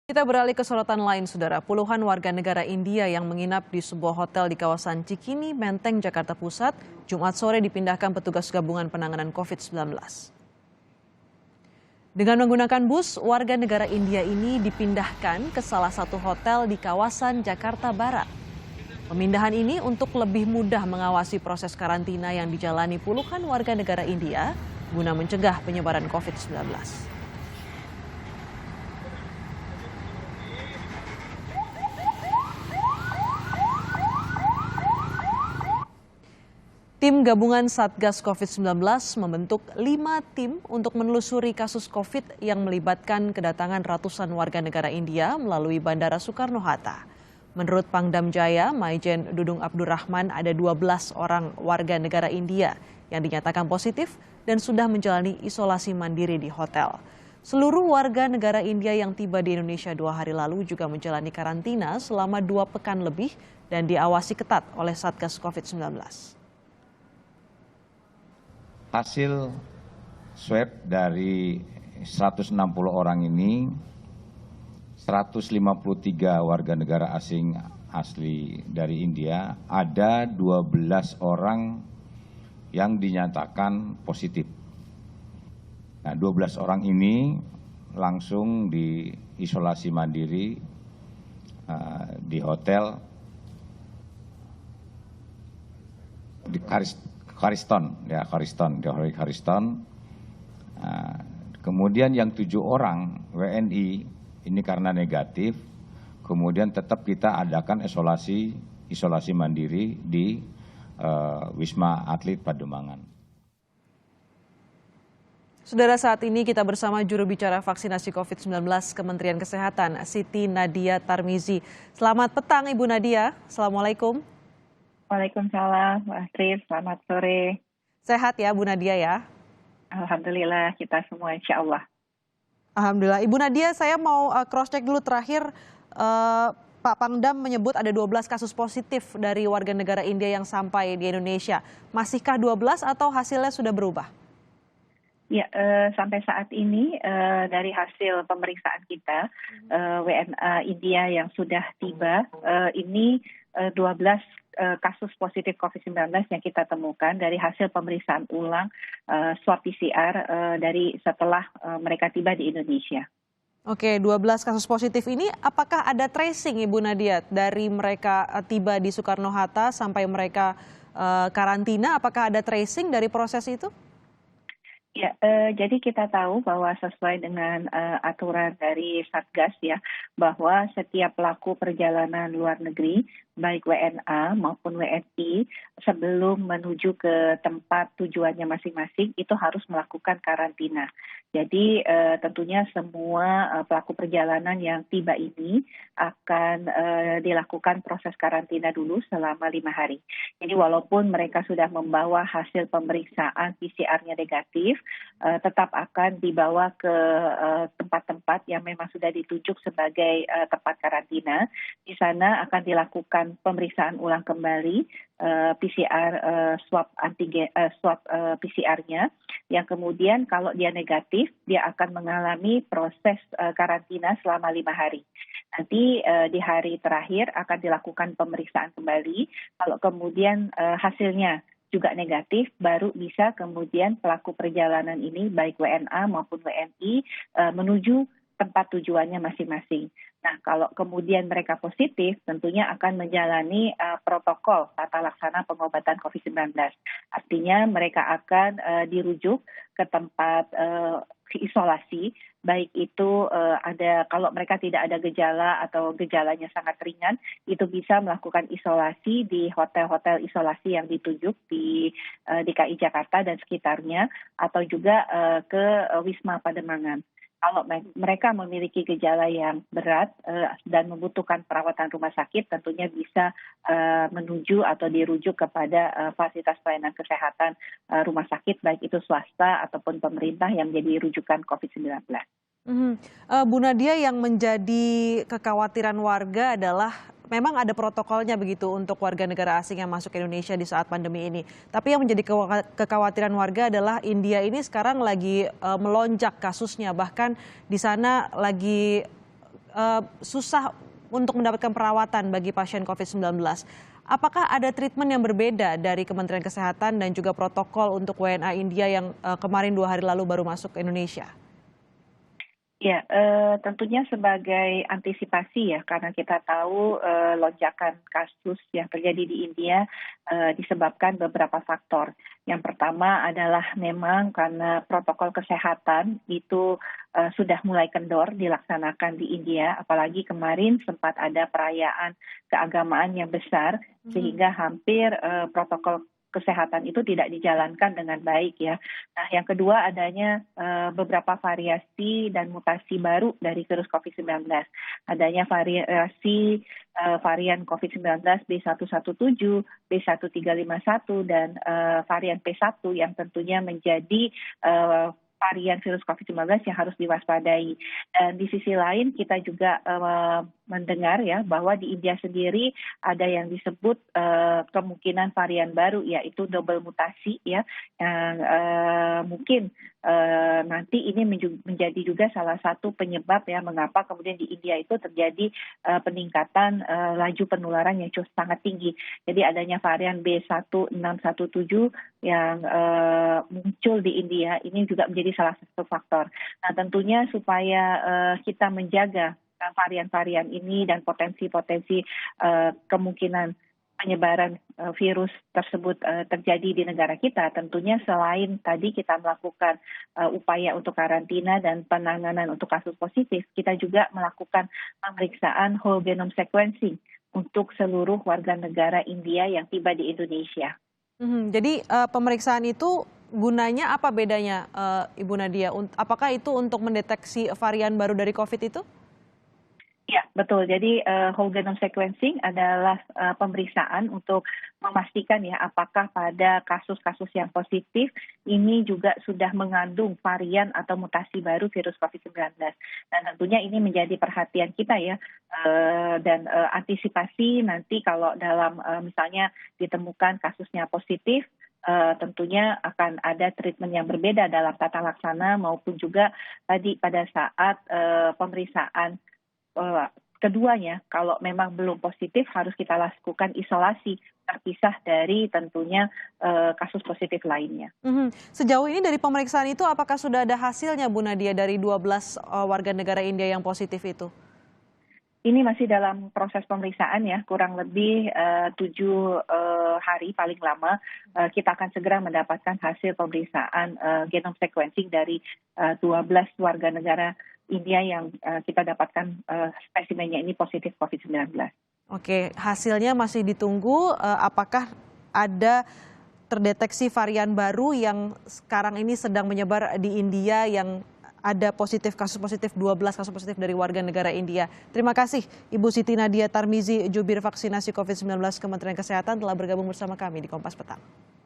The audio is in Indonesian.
Kita beralih ke sorotan lain, Saudara. Puluhan warga negara India yang menginap di sebuah hotel di kawasan Cikini, Menteng, Jakarta Pusat, Jumat sore dipindahkan petugas gabungan penanganan COVID-19. Dengan menggunakan bus, warga negara India ini dipindahkan ke salah satu hotel di kawasan Jakarta Barat. Pemindahan ini untuk lebih mudah mengawasi proses karantina yang dijalani puluhan warga negara India guna mencegah penyebaran COVID-19. Tim gabungan Satgas COVID-19 membentuk 5 tim untuk menelusuri kasus COVID yang melibatkan kedatangan ratusan warga negara India melalui Bandara Soekarno-Hatta. Menurut Pangdam Jaya, Maijen Dudung Abdurrahman, ada 12 orang warga negara India yang dinyatakan positif dan sudah menjalani isolasi mandiri di hotel. Seluruh warga negara India yang tiba di Indonesia 2 hari lalu juga menjalani karantina selama 2 pekan lebih dan diawasi ketat oleh Satgas COVID-19. Hasil swab dari 160 orang ini, 153 warga negara asing asli dari India, ada 12 orang yang dinyatakan positif. Nah, 12 orang ini langsung diisolasi mandiri di hotel di Kariston. Kemudian yang 7 orang WNI ini karena negatif, kemudian tetap kita adakan isolasi mandiri di Wisma Atlet Pademangan. Saudara, saat ini kita bersama juru bicara vaksinasi COVID-19 Kementerian Kesehatan, Siti Nadia Tarmizi. Selamat petang Ibu Nadia, Assalamualaikum. Waalaikumsalam, Mbak Astrid. Selamat sore. Sehat ya Bu Nadia ya? Alhamdulillah, kita semua insya Allah. Alhamdulillah. Ibu Nadia, saya mau cross-check dulu terakhir. Pak Pangdam menyebut ada 12 kasus positif dari warga negara India yang sampai di Indonesia. Masihkah 12 atau hasilnya sudah berubah? Ya, sampai saat ini dari hasil pemeriksaan kita, WNA India yang sudah tiba, ini 12 kasus positif COVID-19 yang kita temukan dari hasil pemeriksaan ulang swab PCR dari setelah mereka tiba di Indonesia. Oke, 12 kasus positif ini apakah ada tracing Ibu Nadia dari mereka tiba di Soekarno-Hatta sampai mereka karantina? Apakah ada tracing dari proses itu? Ya, jadi kita tahu bahwa sesuai dengan aturan dari Satgas ya, bahwa setiap pelaku perjalanan luar negeri, baik WNA maupun WNI, sebelum menuju ke tempat tujuannya masing-masing, itu harus melakukan karantina. Jadi tentunya semua pelaku perjalanan yang tiba ini akan dilakukan proses karantina dulu selama 5 hari. Jadi walaupun mereka sudah membawa hasil pemeriksaan PCR-nya negatif, tetap akan dibawa ke tempat-tempat yang memang sudah ditunjuk sebagai tempat karantina. Di sana akan dilakukan pemeriksaan ulang kembali PCR swab PCR-nya, yang kemudian kalau dia negatif, dia akan mengalami proses karantina selama 5 hari. Nanti di hari terakhir akan dilakukan pemeriksaan kembali. Kalau kemudian hasilnya juga negatif, baru bisa kemudian pelaku perjalanan ini baik WNA maupun WNI menuju tempat tujuannya masing-masing. Nah, kalau kemudian mereka positif, tentunya akan menjalani protokol tata laksana pengobatan COVID-19. Artinya mereka akan dirujuk ke tempat isolasi, baik itu ada kalau mereka tidak ada gejala atau gejalanya sangat ringan, itu bisa melakukan isolasi di hotel-hotel isolasi yang ditunjuk di DKI Jakarta dan sekitarnya, atau juga ke Wisma Pademangan. Kalau mereka memiliki gejala yang berat dan membutuhkan perawatan rumah sakit, tentunya bisa menuju atau dirujuk kepada fasilitas pelayanan kesehatan rumah sakit, baik itu swasta ataupun pemerintah yang menjadi rujukan COVID-19. Bu Nadia, yang menjadi kekhawatiran warga adalah memang ada protokolnya begitu untuk warga negara asing yang masuk ke Indonesia di saat pandemi ini. Tapi yang menjadi kekhawatiran warga adalah India ini sekarang lagi melonjak kasusnya, bahkan di sana lagi susah untuk mendapatkan perawatan bagi pasien COVID-19. Apakah ada treatment yang berbeda dari Kementerian Kesehatan dan juga protokol untuk WNA India yang kemarin 2 hari lalu baru masuk ke Indonesia? Ya, tentunya sebagai antisipasi ya, karena kita tahu lonjakan kasus yang terjadi di India disebabkan beberapa faktor. Yang pertama adalah memang karena protokol kesehatan itu sudah mulai kendor dilaksanakan di India, apalagi kemarin sempat ada perayaan keagamaan yang besar, sehingga hampir protokol kesehatan itu tidak dijalankan dengan baik ya. Nah, yang kedua adanya beberapa variasi dan mutasi baru dari virus COVID-19. Adanya variasi varian COVID-19 B117, B1351, dan varian P1 yang tentunya menjadi varian virus COVID-19 yang harus diwaspadai. Dan di sisi lain kita juga mendengar ya bahwa di India sendiri ada yang disebut kemungkinan varian baru, yaitu double mutasi ya, yang mungkin nanti ini menjadi juga salah satu penyebab ya mengapa kemudian di India itu terjadi peningkatan laju penularan yang sangat tinggi. Jadi adanya varian B1617 yang muncul di India ini juga menjadi salah satu faktor. Nah, tentunya supaya kita menjaga varian-varian ini dan potensi-potensi kemungkinan penyebaran virus tersebut terjadi di negara kita, tentunya selain tadi kita melakukan upaya untuk karantina dan penanganan untuk kasus positif, kita juga melakukan pemeriksaan whole genome sequencing untuk seluruh warga negara India yang tiba di Indonesia. Jadi pemeriksaan itu gunanya apa bedanya, Ibu Nadia? Apakah itu untuk mendeteksi varian baru dari COVID itu? Ya, betul. Jadi whole genome sequencing adalah pemeriksaan untuk memastikan ya apakah pada kasus-kasus yang positif ini juga sudah mengandung varian atau mutasi baru virus COVID-19. Dan tentunya ini menjadi perhatian kita ya, dan antisipasi nanti kalau dalam misalnya ditemukan kasusnya positif, tentunya akan ada treatment yang berbeda dalam tata laksana maupun juga tadi pada saat pemeriksaan keduanya, kalau memang belum positif harus kita lakukan isolasi terpisah dari tentunya kasus positif lainnya. Sejauh ini dari pemeriksaan itu apakah sudah ada hasilnya, Bu Nadia, dari 12 warga negara India yang positif itu? Ini masih dalam proses pemeriksaan ya, kurang lebih 7 hari paling lama kita akan segera mendapatkan hasil pemeriksaan genome sequencing dari 12 warga negara India yang kita dapatkan spesimennya ini positif COVID-19. Oke, hasilnya masih ditunggu. Apakah ada terdeteksi varian baru yang sekarang ini sedang menyebar di India yang ada kasus positif 12 kasus positif dari warga negara India. Terima kasih Ibu Siti Nadia Tarmizi, Jubir Vaksinasi COVID-19 Kementerian Kesehatan telah bergabung bersama kami di Kompas Petang.